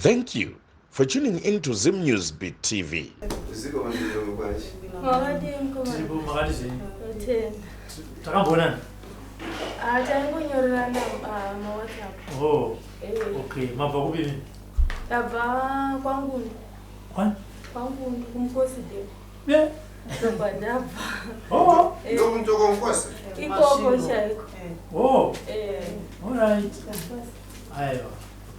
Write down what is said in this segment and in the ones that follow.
Thank you for tuning in to Zim News Beat TV. Oh, okay. Mabakubini. Aba kwangu. Kwangu kumkoside. Yeah. Sobadaba. Oh. Ndo mtoko mkwasi. Iko kosha iko. Oh. All right. Ayo.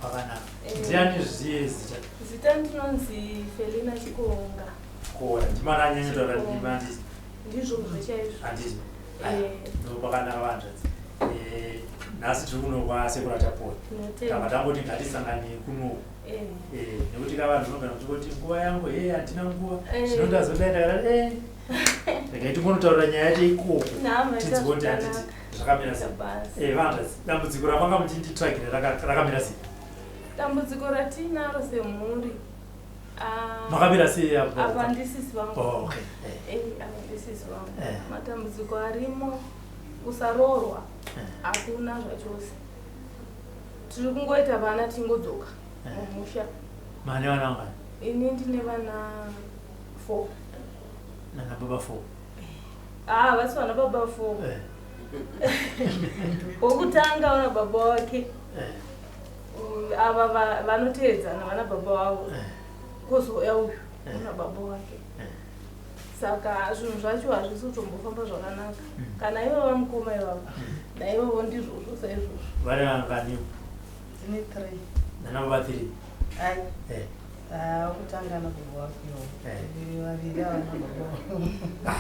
Pakana. Ndiani ziye zita. Zitanzi Felina Chikonga. Ko ndimana nyenyeto ra ndimandi. Ndizvo zvechaizvo. Andizvo. Ndo pakana vantu. Nasi tikuno kwa sekura chaponi. Kama tamboti ngatisangane kuno. Nekuti kavanhu vanogana kuti nguva yangu hatina nguva. Zvinoda zodaira ndikaiti ngonotaura nyaya yacho ikoko. Tidzibonde handiti zvakamira sei. Vantu dambudziko ramanga muchinditsvagire rakamira sei. Dambudziko ratinaro semhuri. Makamira sei apo? Apa ndisisi vangu. Oh, okay. Apa ndisisi vangu. Matambudziko arimo kusarorwa. Hakuna zvachose. Tiri kungoita vana tingodzoka mumusha. Mane vana vangani? Ini ndine vana 4. Nana baba 4? Vasi vana baba 4. Wokutanga una baba wake. Ava vanoteedzana vana baba wavo. Kozouya uyu una baba wake. Saka zvinhu zvacho hazvisi kutombofamba zvakanaka. Kana ivo vamukoma ivavo, naivovo ndizvozvo saizvozvo. Vari vangani? Tine 3. Nana baba 3? Ai. Kutanga na baba wake. Vaviri havana baba.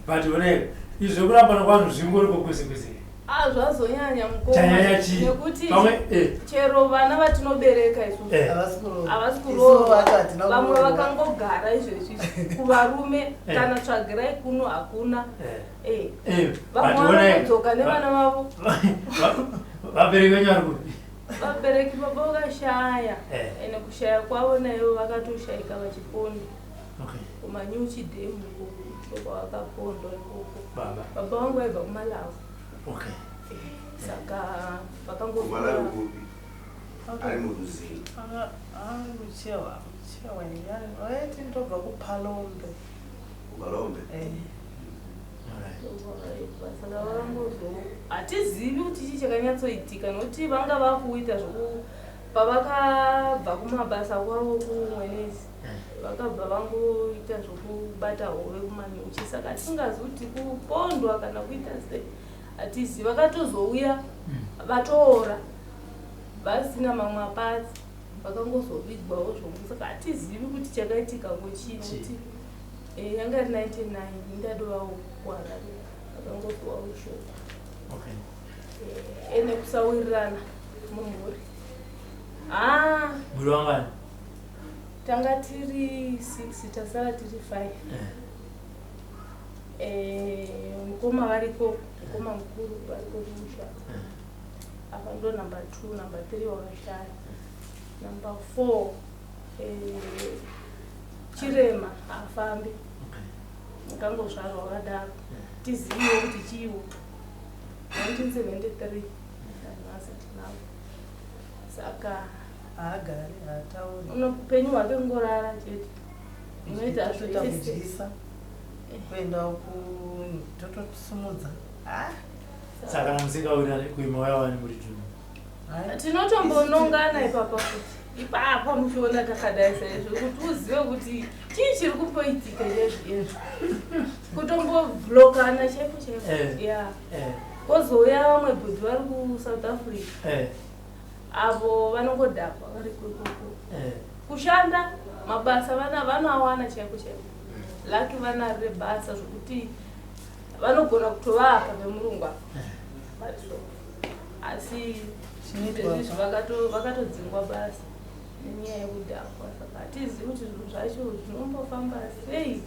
But one izvo kuramba nokwanhu zvingori kokwese. Zvazonyanya mukoma nekuti chero vana vatinobereka isusu havasi kuroorwa. Vamwe vakangogara izvezvi kuvarume kana tsvagirai kuno hakuna. Vamwe vanodzoka nevana vavo. Vabereki venyu vari kupi? Vabereki baba vakashaya. Ene kushaya kwavo naivo vakatoshaika Vachipondwa. Kumanyuchi dhemu ikoko kwavakapondwa ikoko. Baba vangu vaibva kuMalawi. Okay. Saka Kumalawi kupi? Ari muduzini. Kuchewa yani. Waiti ndobva kuPalombe. KuPalombe? Saka vakangozo hatizivi kuti chii chakanyatsoitika nokuti vanga vakuita zvoku pavakabva kumabasa kwavo kumwenezi. Vakabva vangoita zvokubata hove kumanyuchi. Saka tisingazivi kuti kupondwa kana kuita sei. Hatizivi vakatozouya vatoora vasina mamwe mapatsi vakangozovigwawo zvombo. Saka hatizivi kuti chakaitika ngochii nokuti yanga iri 99 ndadovawo kuHarare vakangozowawo shoko. Ene kusawirirana mumhuri. Muri wangani? Tanga tiri 6 tasara tiri 5. Mukoma variko, mukoma mukuru variko kumusha. Apa ndo number 2, number 3 wakashaya. Number 4 Chirema hafambi. Mukangozvarwa wakadaro. Tiziviwo kuti chiiwo. 1973 ndanhasi tinavo. Saka haagari haatauri. Upenyu hwake ngorara chete. Unoita zvekudzisa kuendawo kutotosimudza. Saka musingawira kuima wayawani muri Juni? Tinotombonongana ipapa kuti ipapa muchiona takadai saizvo kuti uzive kuti chii chiri kumboitika izvezvi. Kutombobhlokana chaipo chaipo. Kozouya vamwe bhodhi vari kuSouth Africa. Avo vanongodhakwa vari kwekoko. Kushanda mabasa vanawana chaipo chaipo. Laki vana rebasa zvokuti vanogona kutovapa vemurungu apa. Asi izvezvi vakatodzingwa basa nenyaya yekudhakwa. Saka hatizivi kuti zvinhu zvacho zvinombofamba sei.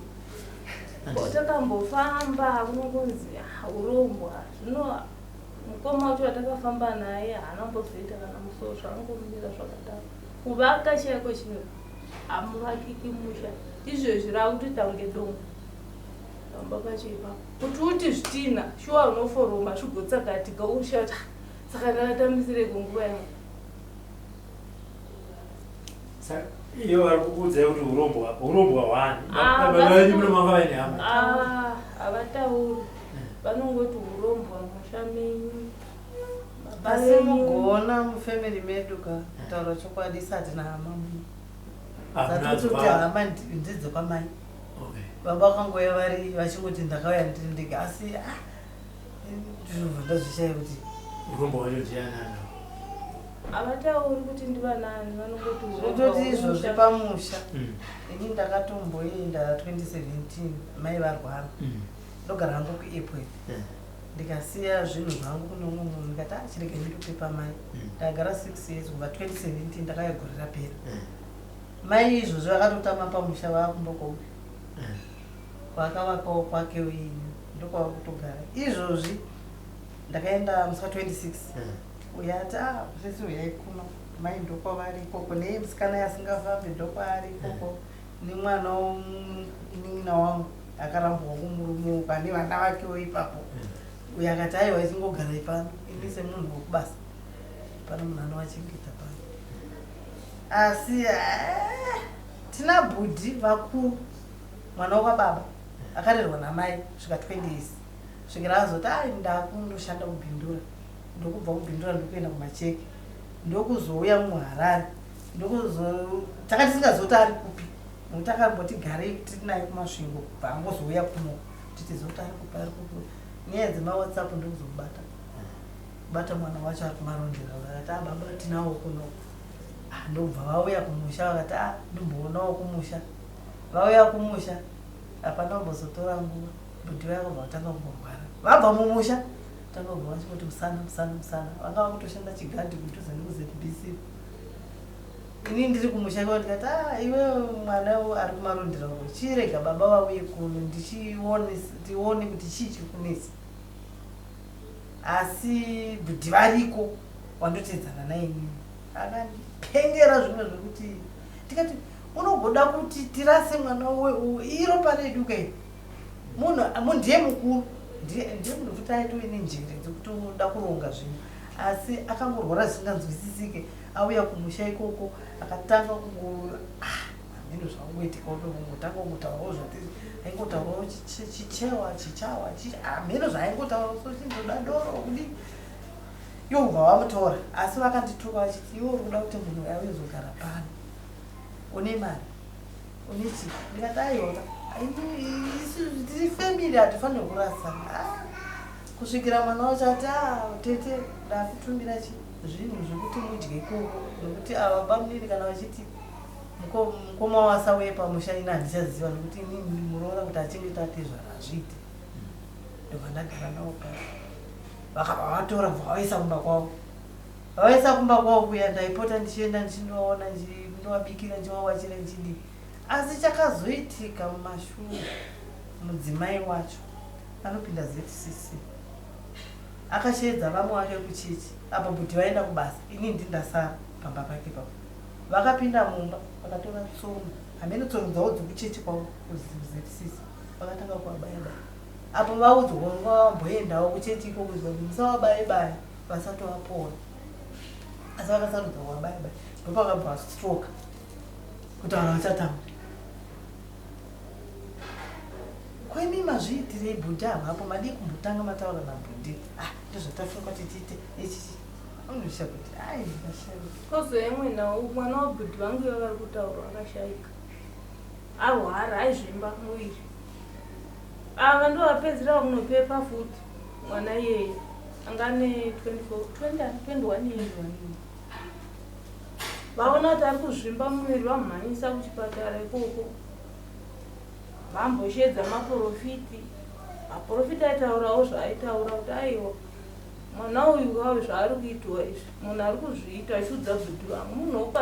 Takambofamba kunongonzi urongwa. Zvino mukoma wacho watakafamba naye haana kumbozoita kana musoro zvangomira zvakadaro. Kuvaka chaiko chino hamuvakiki musha. Izvezvi rakutoita kunge dongo. Kamba kacho ipapo. Kuti uti zvitina shuwa unoforoma zvigotsakatika ushata. Saka ndakatambisire kunguva yangu. iyo vari kukuudzai kuti urombo hwani vavenyu munomanga vaine hama havatauri vanongoti urombo musha menyu asi mugona mufamily medu kutaura chokwadi isati nahama muno zatototi hama ndidze kwamai baba vakangoya vari vachingoti ndakauya ndindege asi ndinobva ndazvishaya kuti urombo hwacho ndianana havatauri kuti ndivanani vanongoti zvototi izvozvi pamusha ini ndakatomboenda 2017 mai varwara ndogara hangu kuairport ndikasiya zvinhu zvangu kunomwe munhu ndikati chirege nditopepa mai ndakagara 6 years kubva 2017 ndakayagorera pera mai izvozvi vakatotama pamusha vakumbokoma kwakavakawo kwake uini ndokwava kutogara izvozvi ndakaenda musi 26 uyati sesi uyai kuno mai ndokwavari ikoko nemusikana yasingafambi ndokwaari ikoko nemwana nin'ina wangu akarambwa kumurume pane vana vakewo ipapo uyo akati aiwa isingogara ipano ini semunhu wokubasa pano munhu anovachengeta pano asi tina bhudhi vakuru mwana wakababa akarerwa namai svika 20 years svikira azoti ndakundoshanda kubhindura ndokubva kubhindura ndokuenda kumacheki ndokuzouya muharare takati singazoti ari kupi nokuti akamboti garei tiri naye kumasvingo kubva angozouya kuno titizoti ari kupi ari kupi nyaya dzemawhatsapp ndokuzobata mwana wacho ari kumarondera vakati baba tinawo kuno ndobva vauya kumusha vakati ndimboonawo kumusha vauya kumusha hapana kumbozotora nguva bhudhi vakobva vatanga kumborwara vabva mumusha tangobva vachingoti musana vanga vakutoshanda chigadhi kudhuze nekuzbc ini ndiri kumusha ivo ndikati iwe mwana ari kumarondera uko chirega baba vauye kuno ndione kuti chii chiri kunetsa asi bhudhi variko wandotedzana nainini akandipengera zvimwe zvekuti tikati unogoda kuti tirase mwana iro paredu kai munhu ndiye mukuru ndiye munhu kuti aitowe nenjere dzekuti unoda kuronga zvinhu asi akangorwara zvisinganzwisisike auya kumusha ikoko akatanga ameno zvaungoitika utongotanga kungotaurawo zvati aingotaurawo chichawa ameno zvaaingotaurawo so chindoda ndoro kudi yobva vamutora asi vakandituka vachiti iwo uri kuda kuti munhu auye zogara pano une mari une chi ndikati aiona tiri family hatifanire kurasana kusvikira mwana wacho ati tete ndakutumbira zvinhu zvekuti mudye ikoko nokuti ava bamiri kana vachiti mukoma wasauye pamusha ina handichaziva nokuti inini muroora kuti achinge tate zvarazviite ndobva ndagara navo paa vakabva vatora vavaisa kumba kwavo kuya ndaipota ndichienda ndichinoona ndovabikira ndichivawachira ndichidii asi chakazoitika mumashure mudzimai wacho anopinda ZCC akashedza vamwe wake kuchechi apa bhudhi vaenda kubasa ini ndindasara pamba pake papo vakapinda mumba vakatora tsono hamene tsono dzavo dzekuchechi kwavo kuZCC vakatanga kuvabayabaya apo vaudzwa vamboendawo kuchechi iko kuzwa kuti musawabayebaya vasatovapora asi vakasarudza kuvabayabaya ndopakabva stroke kuti vanhu vachatanga kwemi mazviitirei bhudhi avapo madii kumbotanga mataura nabhudhi ndozvatafunga kuti tiite ichichi unosha kuti ndikashayika kozoyemwe nawo mwana wabhudhi vangu vari kutaura akashayika arwara aizvimba muviri ava ndovapedzera kunopepa futi mwana iyeye angane 21 years vaona kuti ari kuzvimba muviri vamhanyisa kuchipatara ikoko vamboshedza maprofiti maprofiti aitaurawo zvaaitaura kuti aiwa mwana uyu wavo zvaari kuitwa izvi munhu ari kuzviita achiudza bhudhi vangu munhu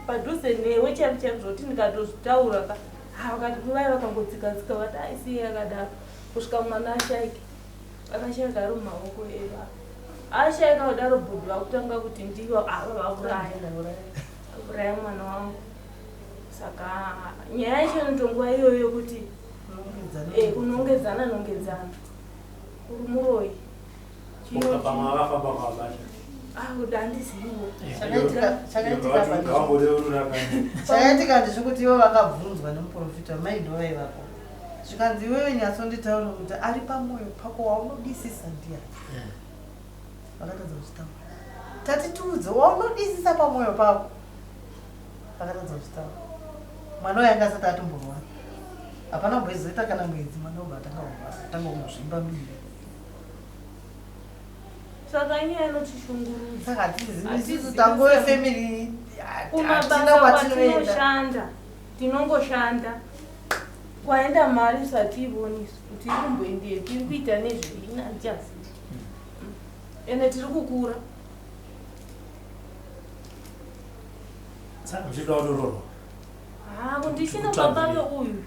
padhuze newe chaipo chaipo zvoti ndikatozvitaura vakati kuvai vakangotsika-tsika vati aisiye akadaro kusvika mwana ashayike akashayika ari mumaoko eva ashayika kudaro bhudhi vakutanga kuti ndivo ava vauraya mwana wangu saka nyaya yacho ntonguva iyoyo kuti kunongedzana uri muroyi pamwe avafamba kwavabacha chakaitika ndezvekuti ivo vakabvunzwa nemuprofita maindovai vako zvikanzi iwewe nyatsonditaura kuti ari pamwoyo pako waunodisisa ndiani vakatadza kuchitaura tatitiudze waunodisisa pamwoyo pako vakatadza kuchitaura mwana uyo anga asati atomborwara hapana mboizoita kana mwedzi mwana uba atanga kumuzvimba miri saka iye anotishungurudza saka hatizivi tango wefamily hatina kwatinoenda tinongoshanda kwaenda mari satiibonisi kuti iri kumboendei tiri kuita nezveina ndichazivi ende tiri kukura saka muchida kudororwa ndichina baba veuyu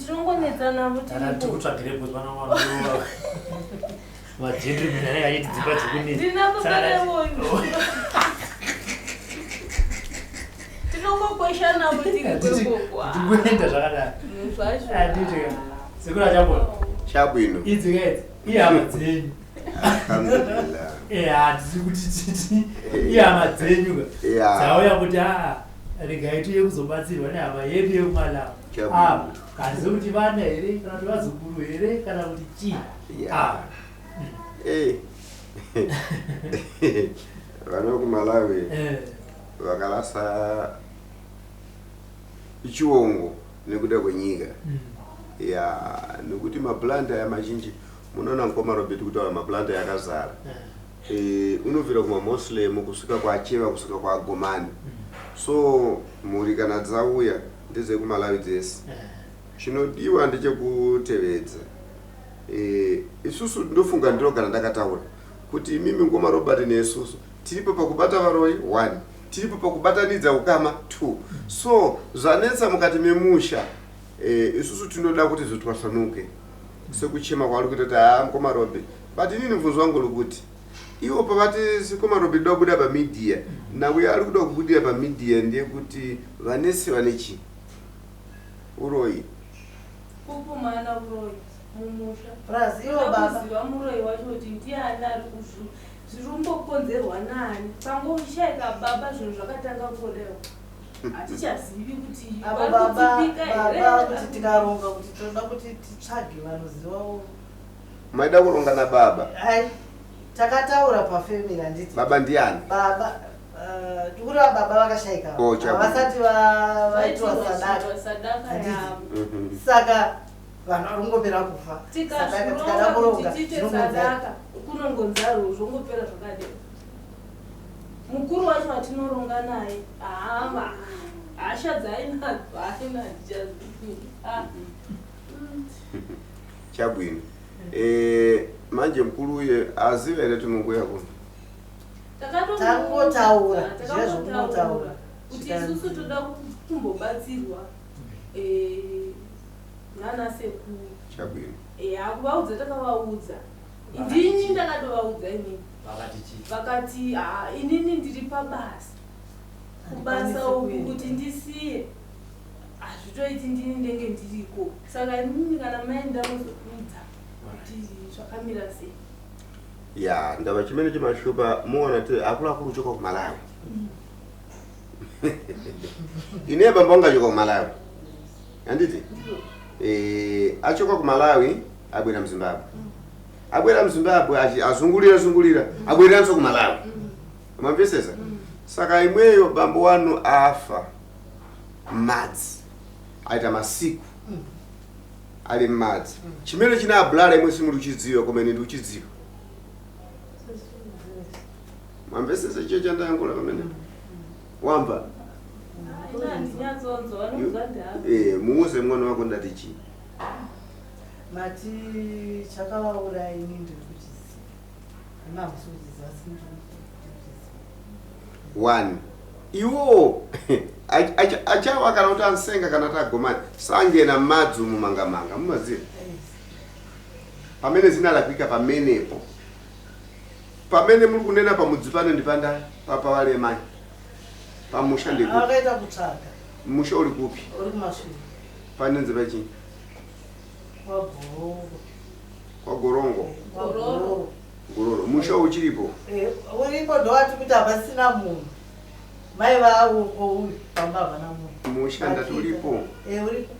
tinongonetsana tikutsvagirepo pana mwana majendri munane aiti dzimba ndina baba veuyu tinongokweshana tikuenda zvakadaro sekura chambona chabwino idzikaedzi ihama dzenyu hatisi kuti titi ihama dzenyu dzauya kuti regai tuye kuzobatsirwa nehama yedu yekumalawa kandi sekuti vana here kana kuti vazukuru here kana kuti chii vana vekumalawi vakalasa chiongo nekuda kwenyika nekuti maplanta ya mazhinji munoona mukoma Robert kutaura maplanta yakazara unobvira kumamoslem kusvika kwaacheva kusvika kwaagomani so mhuri kana dzauya ndedzekumalawi dzese chinodiwa ndechekutevedza isusu ndofunga ndiro kana ndakataura kuti mimi ngoma Robert neisusu tiripo pakubata varoi 1 tiripo pakubatanidza ukama 2 so zvanetsa mukati memusha isusu tinoda kuti zvitwasanuke sekuchema kwari kuita kuti mukoma Robert but inini mvunzo wangu lokuti iwo pavati sikoma Robert da kubuda pamedia nawe ari kuda kubudira pamedia ndiye kuti vanesi vanechi uroi kupumana uroi mumusha Brazil baba muroi wacho kuti ndiani ari kuzvu zvirumbokonzerwa nani pangoshaika baba zvinhu zvakatanga kulewa hatichazivi kuti baba kuti tikaronga kuti toda kuti titsvage vanozivawo maida kuronga na baba takataura pafamily handiti baba ndiani baba tikura baba vakashaika havasati vaitwa sadaka saka vanhu varongopera kufa tikada kuronga sadaka kunongonzaro zvongopera zvakadeo mukuru wacho atinoronga naye hasha dzainadzo haina chabwino manje mkuru uye aziva here kuti mungu yako tangotaura kuti isusu toda kumbobatsirwa nana sekuru chabwino hakuvaudza takavaudza ndini ndakatovaudza inini vakati inini ndiri pabasa kubasa uku kuti ndisiye hazvitoiti ndini ndenge ndiriko saka inini kana maenda muzokuudza kuti zvakamira sei ndava chimene chimashupa muona ti akuluakulu choka kumalawi ine bamba ungachoka kumalawi handiti achoka kumalawi abwera mzimbabwe abwera mzimbabwe azungulira abwereranso kumalawi mwamvesesa saka imweyo bambo wanu afa madzi aita masiku ali madzi chimene china abulala imwe simuli uchidziwa komene ndi uchidziwa mwamvesesa chiyo chandayankhula pamene wamva muuze mwana wako ndati chii mati chakavaura ini ndiri kuchiziva amamusi kuchiziva one iwo achawa kana kuti ansenga kana tagomani sangena madzi mumangamanga mumaziva pamene zinalakwika pamenepo pamene muri kunena pamudzi pano ndipanda papawalemai pamusha ndikupi akaita kutsvaga musha uri kupi uri kumashure panenze pachini kwa gorongo gororo musha uchiripo uripo ndowati kuti hapasina munhu mai vauko pambava na munhu mushanda tulipo uripo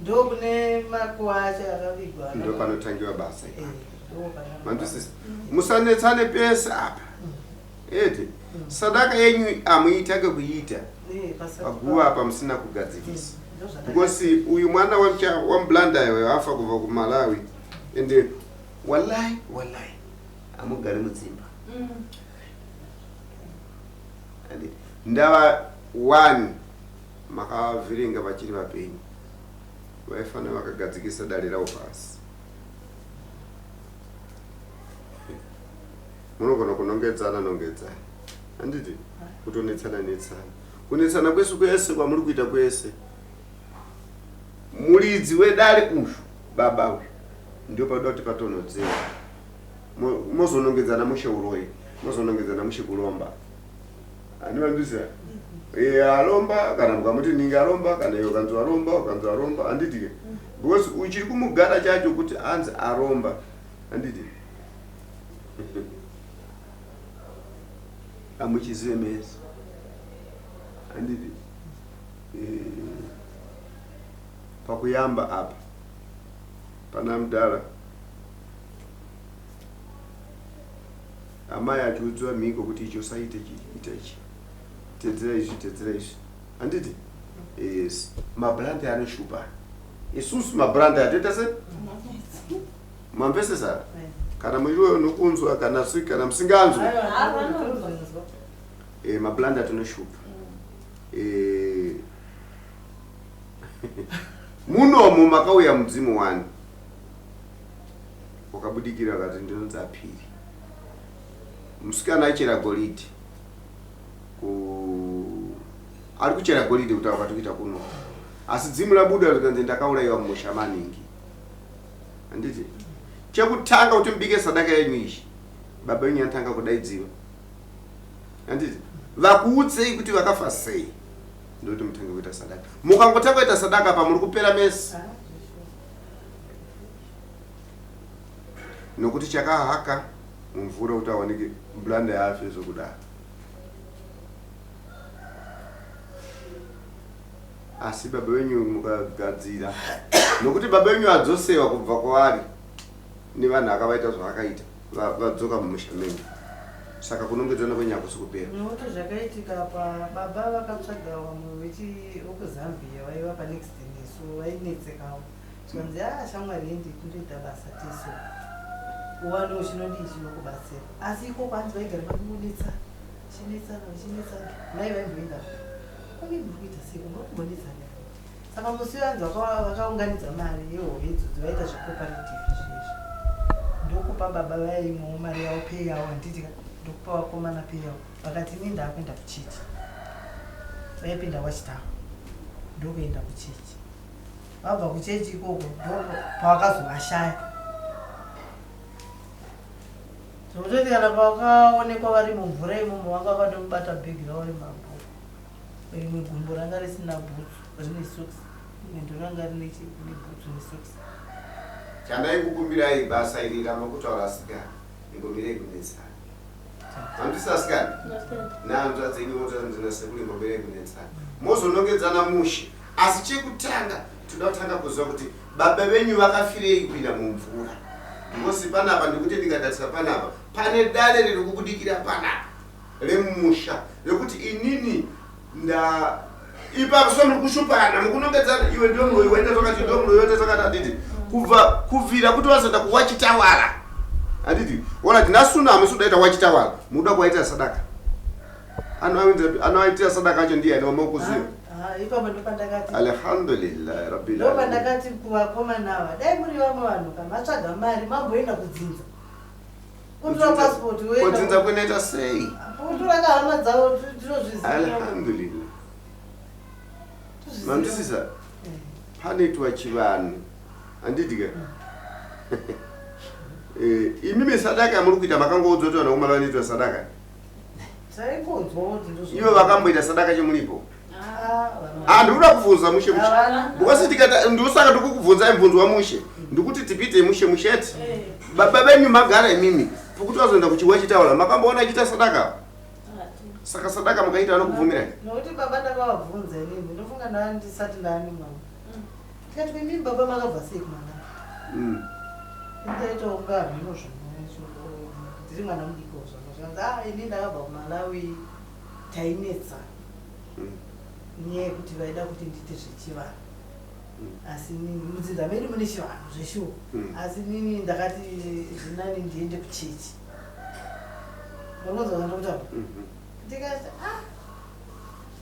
ndo kune makuwa acho akavigwa ndo panotangiwa basa mandisisi musanetsane pesa apa eti sadaka yenyu amuitake kuita paguwa apa musina kugadzikisa because uyu mwana wa mblanda yawe afa kubva ku Malawi ende wallahi amugari mudzimba ande ndava 1 makavhiringa vachiri vapenyu vaifana vakagadzikisa dare ravo pasi munogona kunongedzana handiti kutonetsana kunetsana kwesu kwese kwamuri kuita kwese muridzi wedare uyu baba uyu ndio padoda kuti patonodzera mozonongedzana mushe uroyi mozonongedzana mushe kulomba andivandisa alomba kana mukamuti ninge alomba kana iyo kanzi aromba handiti ke because uchiri kumugara chacho kuti anzi aromba handiti amuchizive mezi handiti pakuyamba apa pana mudala amai achiudziwa mhiko kuti icho saite ita ichi tedzera izvi handiti yes mabrand anoshupa isusu mabrand atoita se mambesesara kana muiwe nokunzwa kana musinganzwi mabrand atonoshupa munomo makauya mudzimu wani wakabudikira akati ndinonzi Apiri musikana achera golidi ari kuchera golidi kuti akatoita kuno asi dzimu labuda rikanzi ndakaurayiwa mumusha maningi handiti chekutanga kuti mubike sadaka yenyu izvi baba yenyu anotanga kudaidziwa handiti vakuudzei kuti vakafa sei ndokuti mutange kuita sadaka mukangotanga kuita sadaka pa muri kupera mesi nokuti chakahaka mumvura kuti awanike blanda yafe zvokudaro asi baba wenyu mukagadzira nokuti baba wenyu adzosewa kubva kwavari nevanhu akavaita zvavakaita vadzoka mumusha menyu saka kunongedzana kwenyaya kusikupera nokuti zvakaitika pababa vakatsvaga vamwe vekuzambia vaiva panext nesu vainetsekawo tikanzi shamwari yendi kundoita basa tiso uwanewo chinodii chinokubatsira asi iko kwanzi vaigara vakungodetsana chinetsana mai vaimboenda kwake muri kuita seko muri kumbodetsana saka musi vanzi vakaunganidza mari yehowe idzodzi vaita zvecooperative zvezvi ndokupa baba vaimwewo mari yavo pei yavo handitika ndokupa vakomana pei yavo vakati ini ndaakuenda kuchechi vaipinda wachitavu ndokuenda kuchechi vabva kuchechi ikoko ndo pavakazovashaya zvokutoti kana pavakaonekwa vari mumvura imomo vanga vakandomubata bhegi ravo remabhuku rimwe gumbo ranga risina bhutsu rine soksi rimwe ndo ranga rine bhutsu nesoksi chandai kukumbirai basa iri ramakutaura asikana ingomire kunetsana handisaasikana nehanzva dzenyu otanzinasekuli ngomire kunetsana mozonongedzana mushe asi chekutanga toda kutanga kuziva kuti baba venyu vakafirei kupinda mumvura ngosi panapa ndikuti ndikatarisa panapa pane dare riri kubudikira panapa remusha rekuti inini ipapo so muri kushupana mukunongedzana iwe ndomloyi waita zvakati ndomloyi waita zvakati handiti kubvira kuti vazoenda kuwachitawara handiti ona tinasunami sudaita wachitawara muda kuwaita sadaka anoaitira sadaka acho ndiye aneamakuziva ipapo ndopandakati alhamdulillah rabbil alamin ndopandakati kuvakomana ava dai muri vamwe vanhu kana matsvaga mari mamboenda kudzinza kutora passport kudzinza kunoita sei kutora kahama dzavo tinozviziva alhamdulillah mandisisa panoitwa chivanhu handidika imimi sadaka muri kuita makangoudza kuti vanhu vomwe vanoitwa sadaka ivo vakamboita sadaka chemulipo ndikuda kubvunza mushe because ndosaka ndikukubvunzai mubvunzo wamushe ndikuti tipite mushe musheti baba venyu magara imimi Pokuti wazoenda kuchiwa chitaula makamboona achita sadaka. Saka sadaka makaita anokubvumira. Nokuti baba ndakavabvunza inini ndofunga ndandisati ndani mama. Tikati mimi baba makabva sei kumwana. Ndaita ungano inozvino ndiri mwana mudiko zvanzi ini ndakabva kuMalawi tainetsa. Nyaya yekuti vaida kuti ndiite zvechivanhu. Asi nini mudzinza medu mune chivanhu zveshuwa. Asi nini ndakati zvinani ndiende kuchechi. Unozwa ndakutaura. Ndikati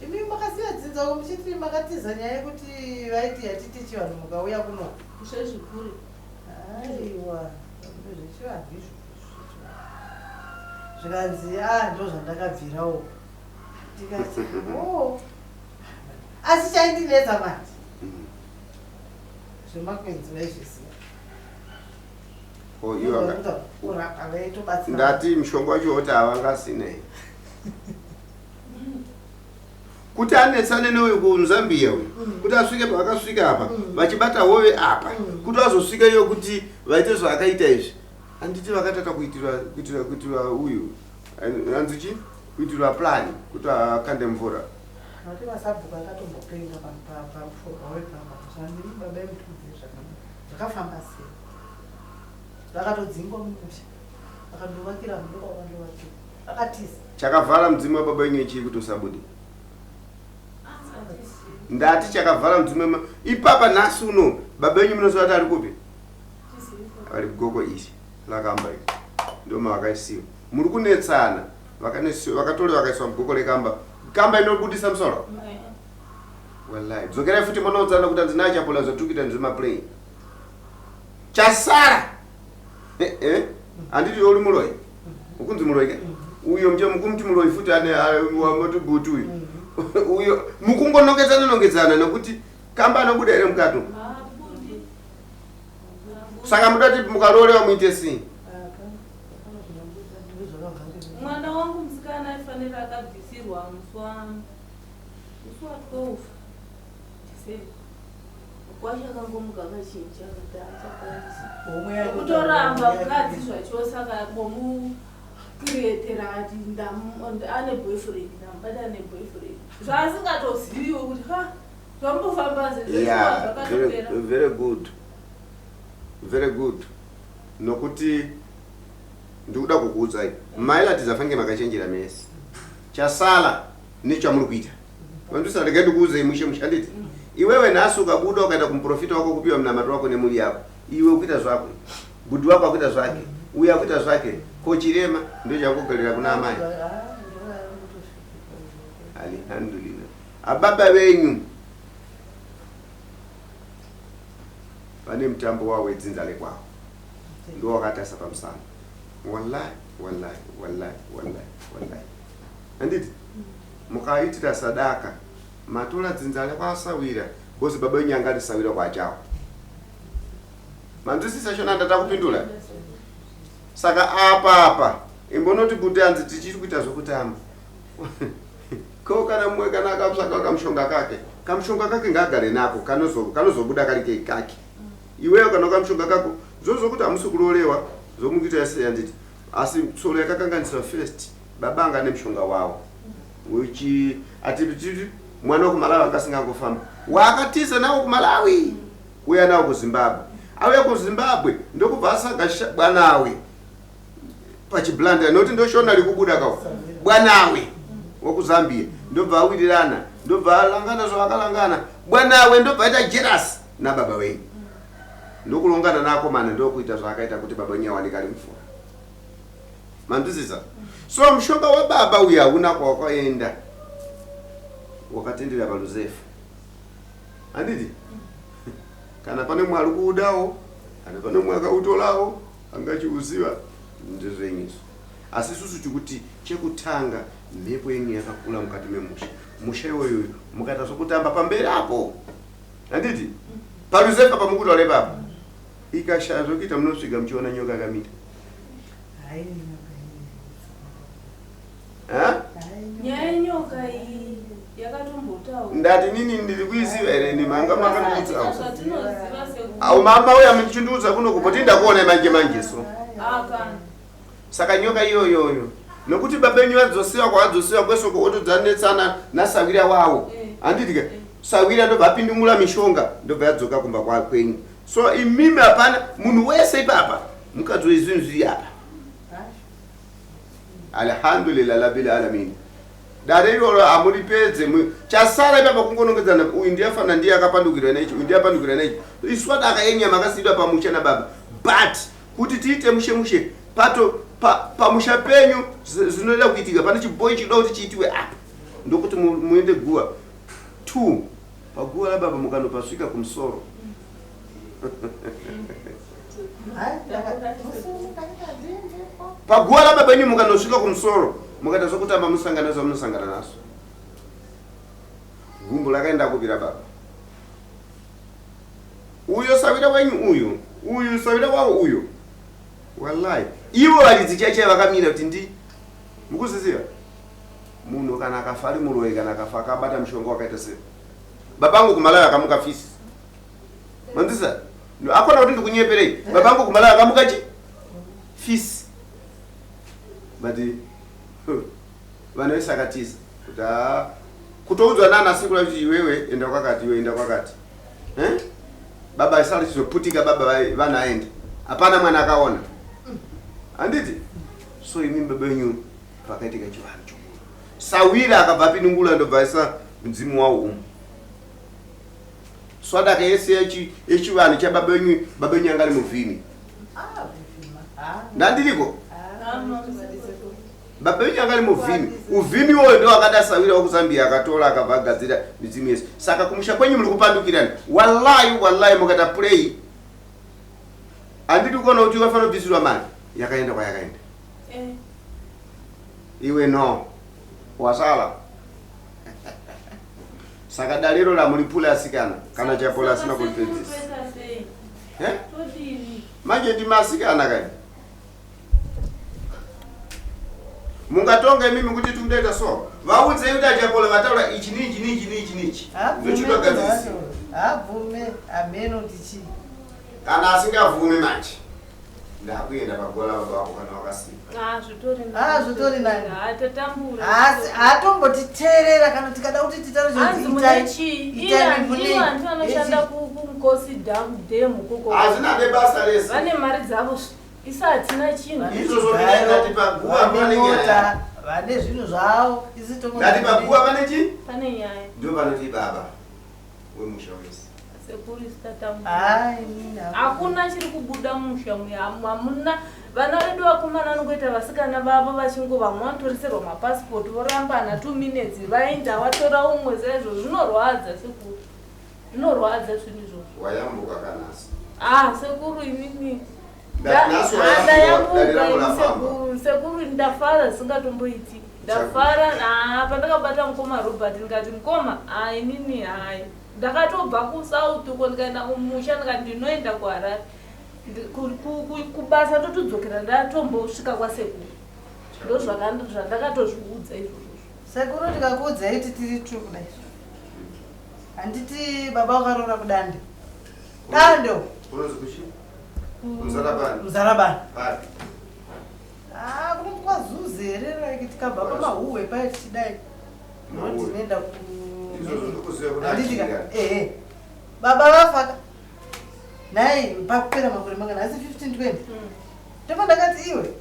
imi makasiya dzinza muchiti makatiza nyaya yekuti vaiti hatiti chivanhu mukauya kuno. Zvezvikuru. Aiwa, zvechivanhu izvo. Zvikanzi ndo zvandakabvirawo. Ndikati asi chaindinetsa manje. Zvemakwenzi vaizvisiya. Kurapa vaitobatsira. Ndati mushonga wacho woti havangasinei. Kuti anetsane newe kuZambia uyu. Kuti asvike paakasvika apa, vachibata hove apa. Kuti azosvika iyo kuti vaite zvakaita izvi. Anditi vakatata kuitirwa uyu. Anzichi kuitirwa plan kuti akande mvura. Noti vasabhuka akatombopenga pamushonga wepamba. Zvandiri baba emutumbi zvakanaka. Zvakafamba sei? Vakatodzingwa mumusha. Vakandovakira mudoko vakandovakira. Vakatiza. Chakavhala mudzimu wababa wenyu chii kuti usabudi. Ndati chakavhala mudzimu ipapa nhasi uno baba wenyu munoziva kuti ari kupi? Ari kugoko iri rakamba iri. Ndio mavakaisiwa. Muri kunetsana vakatora vakaiswa mugoko rekamba. Kamba inobudisa musoro? Wallahi. Dzokerai futi munodzana kuti andina chapola zotukita ndizvimaplay. Chasara. Anditi uri muroyi. Ukunzi muroyi ke? Uyo mukumti muroyi futi ane wamoto butu uyu. Uyo mukungonongedzana nokuti kamba anobuda ere mukato. Saka mudati mukarorewa muite sei? Mwana wangu musikana aifanira akabvisirwa muswa 12 December. Kwashakangomuka kachinja kuti achakwanisa kutoramba mukadzi zvacho saka bomukiretera ati ane boyfriend ndambada ane boyfriend zvaasingatoziviwo kuti zvambofamba zvakatopera. Very good. Nokuti ndikuda kukuudzai mailatidza fange makachenjera mesi. Chasala nechamuri kuita. Vandisarega ndikuudzai mushe mushanditi. Iwewe nhasi ukabuda ukaenda kumuprofita wako kupiwa mnamato wako nemuri yako. Iwe ukuita zvako. Budhi wako akuita zvake. Uye akuita zvake. Kochirema ndio chakugarira kuna amai. Alhamdulillah. Ababa venyu vane mutambo wavo wedzinza rekwavo. Ndio wakatasa pamusana. Wallahi. Anditi mukaitira sadaka matora dzinza rekwasawira bosi baba wenyu angatisawira kwachawo. Mandisisa shona ndatakupindula. Saka apa imbonoti kuti anzi tichiri kuita zvokutamba. Ko kana mwe kana akapsaka kamushonga kake ngagare nako kanozobuda kari kake. Iwewe kana kamushonga kako zozokuti amusi kurolewa zomukuita yase anditi. Asi solo yakakanganiswa first baba anga nemushonga wawo. Uchi atibiti mwana kuMalawi akasingangofamba. Wakatiza nawo kuMalawi. Uya nawo kuZimbabwe. Auya kuZimbabwe ndokubva asaga bwanawe. Pachiblanda noti ndoshona likubuda kawo. Bwanawe wokuZambia ndobva awirirana ndobva alangana zvakalangana. Bwanawe ndobva aita jealous na baba wenyu. Ndokulongana nako mana ndokuita zvakaita kuti baba wenyu awanika ari mufura. Mandizisa. So mushonga wa baba uya una kwakaenda. Wakatendera paluzefu. Anditi? Kana pane mwari kuudawo, kana pane mwaka utolawo, angachiuziva ndezvenyiso. Asi susu chikuti chekutanga mhepo yenyu yakakula mukati memusha. Musha iwoyo mukata sokutamba pamberi apo. Anditi? Paluzefu pamukuta lepapo. Ikashaya zvokuita munosvika muchiona nyoka yakamita. Nyaya nyoka iyi yakatombotawo. Ndati nini ndiri kuiziva ere manga makandudza. Au mama uya muchindudza kuno kupoti ndakuona manje so. Aka. saka nyoka iyoyoyo nokuti babenyu vadzosiwa kwavadzosiwa kwesoko otodzanetsana nasawira wawo anditi sawira ndobva apindumula mishonga ndobva yadzoka kumba kwakwenyu so imimi hapana munhu wese ipapa mukadzore zvinhu zviri apa alhamdulillah rabbil alamin dare iroro hamuripedze chasara ipapa kungonongedzana uyu ndiyafana ndiye akapandukirwa naichi uyu ndiyapandukirwa naichi iswadaka yenyama akasidwa pamusha nababa but kuti tiite mushe pamusha penyu zvinoda kuitika pane chibhoi chinoda kuti chiitiwe apa ndokuti muende guwa 2 paguwa rababa mukanopasvika kumusoro paguwa rababa inyu mukanosvika kumusoro mukata zvokutamba musangana zvamunosangana naso gumbo rakaenda kupira baba uyo sawira wenyu uyu sawira wavo uyo wallahi ivo varidzi chaichai vakamira kuti ndi mukuzisiva munhu kana akafa ari muroyi kana akafa akabata mushonga wakaita sei babangu kumalaya akamuka fisi manzisa akona kuti ndikunyeperei babangu kumalaya akamuka chi fisi but vanhu vese akatiza kuti kutoudzwa naanasikula kuti iwewe enda kwakati iwe enda kwakati baba isali chizoputika baba vanhu aenda hapana mwana akaona handiti so imi baba wenyu pakaitika chivanhu chokuru sawira akabva pinungula ndobva aisa mudzimu wawo umu swadaka yese yechivanhu chababa wenyu anga ari muvhimi ndandiriko baba wenyu anga ari muvhimi uvhimi woyo ndo akada sawira wakuzambia akatora akabva agadzira midzimu yese saka kumusha kwenyu muri kupandukirani wallahi mukata play handiti kuona kuti wafanira kubvisirwa mari yakaenda kwayakaenda iwe no wasala saka dariro ramuripula asikana kana chapola asina kulipedzisa manje ndimasikana kani mungatonga imimi kuti tundaita so vaudzei kuti achapola vataura ichi nichi ndochitogadzirisa abvume ameno tichi kana asingavhumi manje ndakuenda pagola baba wako kana wakasiya zvitori nani asi atombotiteerera kana tikada kuti titaanoshanda kukosi dhemu koko hazvina nebasa rese vane mari dzavo isa hatina chinhu izvozvoti paguwa panenyaya vane zvinhu zvavo ndati paguwa pane chi pane nyaya ndo vanoti baba wemusha wese hakuna chiri kubuda musha muya hamuna vana vedu vakomana vanongoita vasikana vavo vachingo vamwe vanotoriserwa mapasipoti vorambana 2 minutes vaenda vatora umwe saizvo zvinorwadza sekuru zvinorwadza zvinhu izvozvo wayambuka kanasi sekuru inini sekuru ndafara zisingatomboiti ndafara pandakabata mukoma Robert ndikati mukoma inini ndakatobva kusouth uko ndikaenda kumusha ndikati ndinoenda kuharare kubasa ndotodzokera ndatombosvika kwasekuru ndo zvandakatozviudza izvozvo sekuru ndikakuudzai kuti tiri true kudai handiti baba wakaroora kudande dando muzarabani kuti kwazuzerera tikabva pamahuwe paya tichidai ndinoenda baba vafaka nai pakupera makore mangana asi 15-20 ndopa ndakati iwe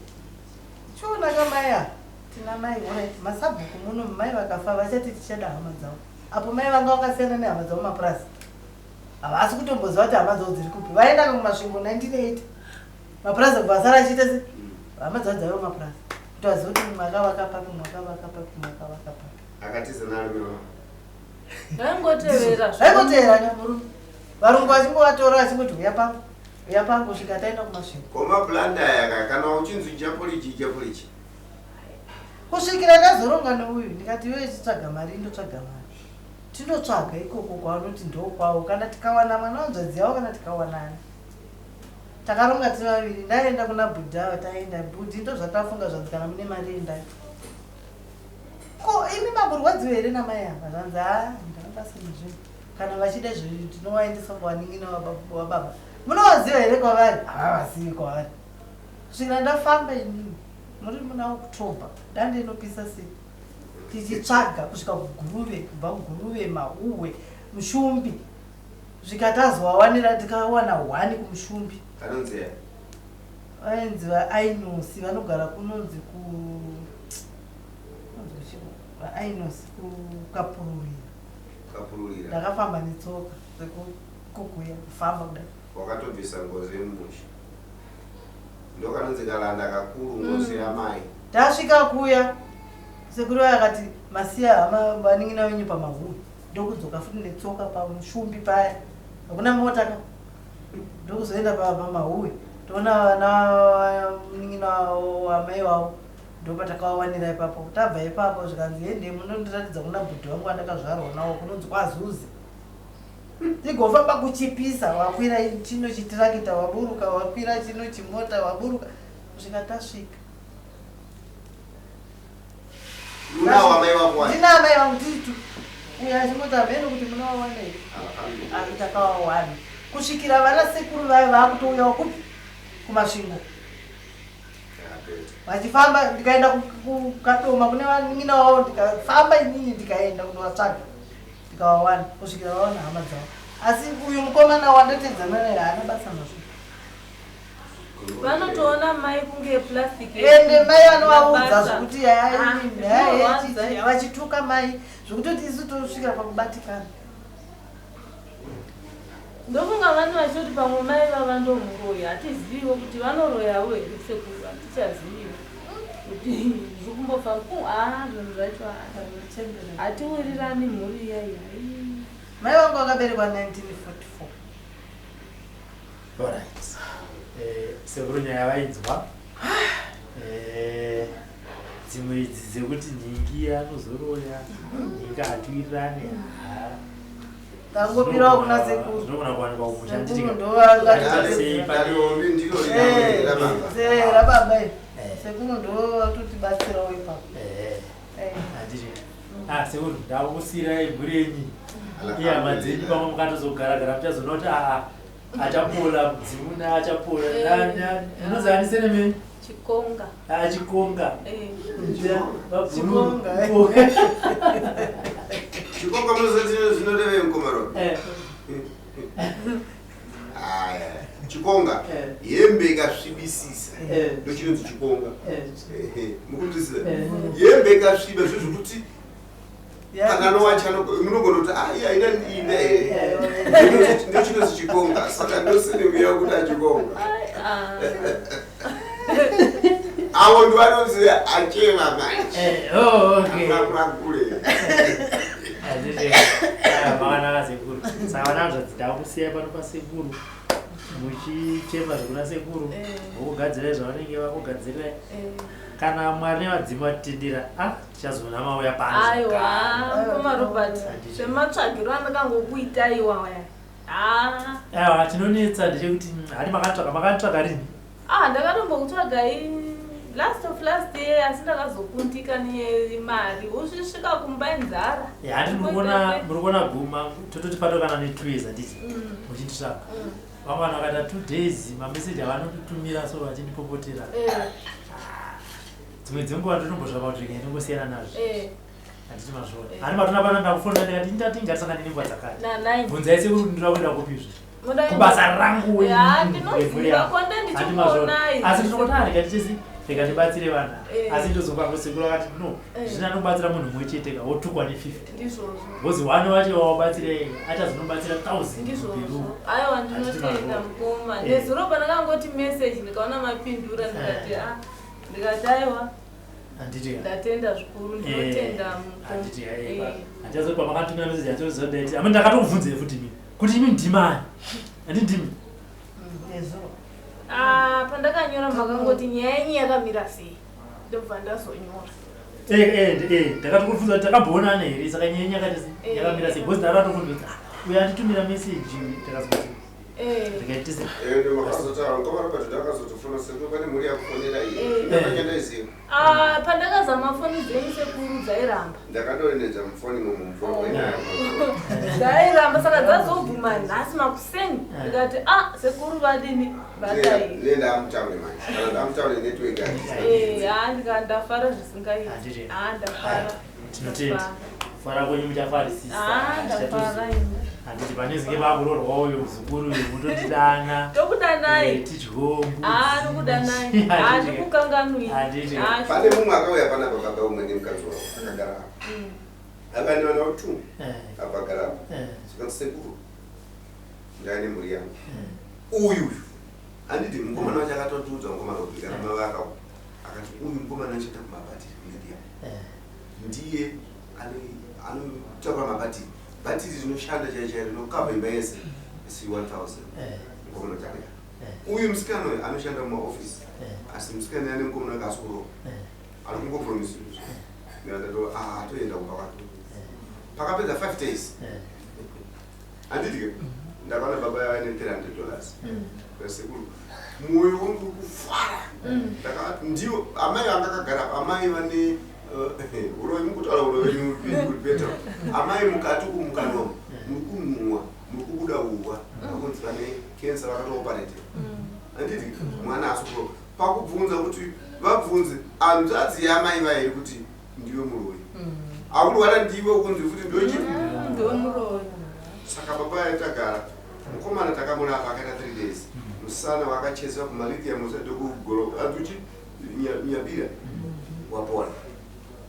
chionaka maya tina mai onai masabhuku muno mai vakafa vachati tichada hama dzavo apo mai vanga vakasiyana nehama dzavo mapurasi havasi kutomboziva kuti hama dzavo dziri kupi vaenda kumasvingo 1980 mapurasi abva asara achiita se hama dzavo dzaiva mapurasi kuti vaziva kuti mwakavakapapi akatizanarumiro vaingotevera varungu vachingovatora vachingoti uya pangu kusvika taenda kumasvingo koma blanda yaka kana uchinzi chapolichi kusvikira tazoronga neuyu ndikati iwe chitsvaga mari indotsvaga mari tindotsvaga ikoko kwaanoti ndokwawo kana tikawana mwana wanzvadziyavo kana tikawanani takaronga tiri vaviri ndaenda kuna bhudha taenda bhudhi ndo zvatafunga zvanzi kana mune mari endai ko imi makurwadziwa here namai ava zvanzi ndakapasina zvinhu kana vachida zvinhu tinovaendesa kuvaningina wababa munovaziva here kwavari havavazivi kwavari kusvikira ndafamba inini muri muna kutromba dande inopisa sei tichitsvaga kusvika kuguruve kubva kuguruve mauwe mushumbi zvikatazowawanira tikawana 1 kumushumbi vainzi vainosi vanogara kunonzi vainosi kukapururira ndakafamba netsoka kukuya kufamba kudai wakatobvisa ngozi yemumusha ndokanonzi kalanda kakuru ngozi yamai tasvika kuya sekuru akati masiya hama vaningina venyu pamahuni ndokudzoka futi netsoka pamushumbi paya hakuna mota ka ndokuzoenda pamahuwe toona vana ningina wamai wavo ndopatakawawanira ipapo tabva ipapo zvikanzi ende munondiratidza kuna bhudhi wangu andakazvarwa nawo kunonzi kwazuzi igofamba kuchipisa wakwira chino chitirakita waburuka wakwira chino chimota waburuka kusvika tasvika ndina amai vangu titu uya chimota vhenu kuti munawawanei takawawana kusvikira vana sekuru vaye vaakutouyawo kupi kumasvingo vachifamba ndikaenda kukatoma kune vaningina wavo ndikafamba inini ndikaenda kunovatsvaga ndikawawana kusvikira vaona hama dzavo asi uyu mukomana wandatedzana naye haana basa nazvo vanotoona mai kunge plastic ende mai vanovaudza zvokuti vachituka mai zvokutoti isu tosvika pakubatikana ndofunga vanhu vachiti pamwe mai vavandomuroya hatiziviwo kuti vanoroyawo here sekuru hatichazivi kuti zvokumbofamba zvinhu zvacho hatiwirirani mhuri iyai mai vangu vakaberekwa 1944 alright sekuru nyaya vainzwa dzimwe idzi dzekuti nyingi anozoroya nyingi hatiwirirani tangopirawo kuna sekuru zvinogona kuwanikwa kumusha rabanga sekuru ndo atotibatsirawo ipapo sekuru ndakusiyirai mhuri yenyu ihama dzenyu pamwe mukatozogara muchazoona kuti achapola mudzimuna achapola inozanisene meni chikonga chikonga chikonga muzoti zvinoreve mukomaro chikonga hembe ikasvibisisa ndochinonzi chikonga mukunzwisisa hembe ikasviba zvezvokuti kananowacha munogona kuti aina ina ndochinonzi chikonga saka ndosinemuya kuti achikonga avo ndivanonzi acheva maimakule vakanaka sekuru saka vanazvadzi takusiyai pano pasekuru muchichema zvekuna sekuru vokugadzirai zvavanenge vakugadzirai kana mwari nevadzima titendera tichazoona mauya panaiwa robert zvematsvagiro andakangokuitaiwa aiwa tinonetsa ndechekuti hati makatsvaga rini ndakatombokutsvagai last year asi ndakazokundika nemari usvisvika kumba inzara hati muri kuona guma tototi pato kana netwiza nditi muchinditsvaga vamwe vanhu vakaita 2 days mameseji avanotumira so vachindipopotera dzimwe dzenguva ndinombozvava kuti ndingosiyana nazvo handiti mazvona hani matona pano ndakufonera ndikati ndatingatisangane nenguva dzakati bvunzai sekuru ndinoda kuenda kupizve kubasa rangu asi ndinokoti handikatitesi rega ndibatsire vana asi ndozokangosekuru akati no zvina anobatsira munhu mumwe cheteka wotukwa ne50 bhozi wani wacho wawabatsire achazonobatsira 1000 aiwa ndinotenda mukoma nezuro pandakangoti message ndikaona mapindura ndikati ndikati aiwa ndatenda zvikuru ndinotenda handichazopa makatumira message yachozodaiti ama ndakatomubvunzire futi mini kuti imi ndimani handindimi pandakanyora makangoti nyaya yenyu yakamira sei ndobva ndazonyora ndakatokubvunza kuti takamboonana here saka nyaya yenyu yakamira sei bhozi ndaratokundoti uyo anditumira meseji ndakazoti ndikatise ndo makazotaura ngomara kuti ndakazotofona seko pane muri yakufonera iyi ndakanyandaiziva pandakazama foni dzenyu sekuru dzairamba ndakandonedza mufoni mumufoni wenyaya dzairamba saka dzazobvuma nhasi makuseni ndikati sekuru vadini vadai ndamutaure manje kana ndamutaure network ndafara zvisingaiti ndafara tinotenda kufara kwenyu muchafarisisa ndafara handiti panezenge vakurorwa uyo muzukuru uyu mutotidana tokudanai tichihombu nokudanai ndikukanganui pane mumwe akauya pana baba umwe nemukadzi wavo akagara akane vana vatatu apagara apa zvikati sekuru ndaine mhuri yangu uyu handiti mukomana wacho akatotudza mukomana wekugara mavakao akati uyu mukomana achiita kumabhatiri media ndiye anotakura mabhatiri bhatiri rinoshanda chaichairo rinokavha imba yese isi 1000 mukomana chakaya uyu musikana uyu anoshanda mumaofisi asi musikana ane mukomana akasuro ari kungopromisi toenda kumba kwake pakapedza 5 days handiti ndakaona baba yava ne$300 sekuru mwoyo wangu kufara ndakati ndiwo amai anga akagara amai vane urove mukutaura urove better amai mukati kumukanomo muri kumumwa muri kubuda uwa vakunzi vane kensa vakatooparate handiti mwana asukuro pakubvunza kuti vabvunze hanzvadzi yamai vairi kuti ndiwe muroi akurwara ndiwe ukunzi kuti ndiwe muroi saka baba yatagara mukomana takamona apa akaita 3 days musana wakachezwa kumalithium musadokugoro atuchi nyabira wapona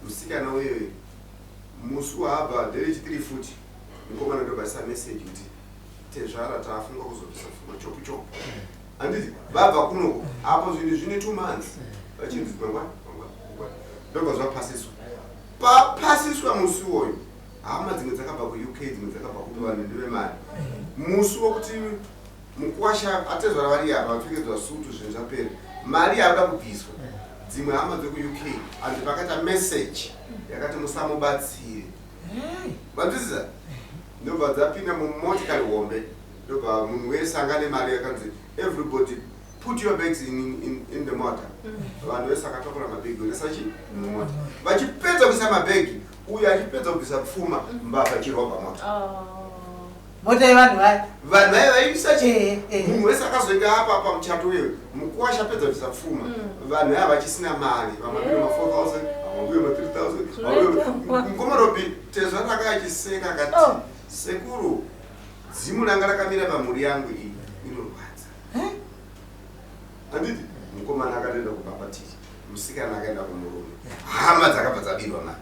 musikana wewe musi waabva nderechi 3 futi mukomana ndobasa message kuti tezvara tafunga kuzobvisa pfuma chopu chopu handiti vabva kunoko apo zvinhu zvine 2 months vachinzi ndobva zvapasiswa papasiswa musi uwoyo hama dzimwe dzakabva kuuk dzimwe dzakabva kupa vanhu ndevemari musi wokuti mukwasha atezvara vari apa vapfekedzwa sutu zvinhu zvapera mari yakuda kubviswa dzimwe hama dzekuuk handi pakaita message yakati musamubatsire vanzwisisa ndobva dzapinda mumotikari hombe ndobva munhu wese anga nemari yakanzi everybody put your bags in the motor vanhu vese akatakura mabhegi vesachi mumota vachipedza kuisa mabhegi uye achipedza kubvisa pfuma mbavha chirobha mota mota yevanhu vaya vanhu vaya vaibisa chi munhu wese akazoinga apa pamuchato wewe mukuwasha pedza kubvisa pfuma vanhu vaya vachisina mari vamwe ma 4000 vamwe ma 3000 mukomarobi tezva rakachiseka akati sekuru dzimu ranga rakamira pamhuri yangu iyi inorwadza handiti mukomana akaenda kubhabhatiri musikana akaenda kumurume hama dzakabva dzabirwa mari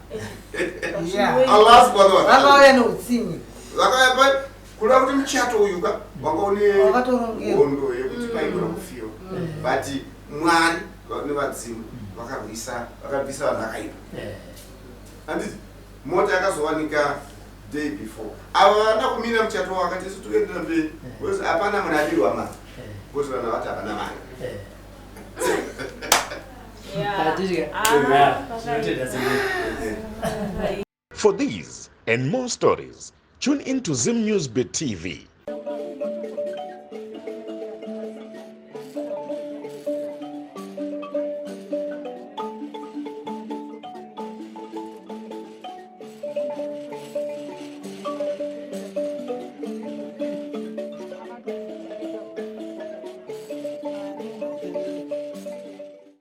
vakauya neutsinye vakauya kuda kuti muchato uyu wakaonehondo yekuti paigona kufiwa but mwari nevadzimu vakabvisa vanhu vakaipa handiti mota yakazowanika day before ava vana kumira muchato wavo vakati isu toendera mberi hapana munhu adirwa mari kuti vanhu vati havana mari For these and more stories, tune in to Zim News Bit TV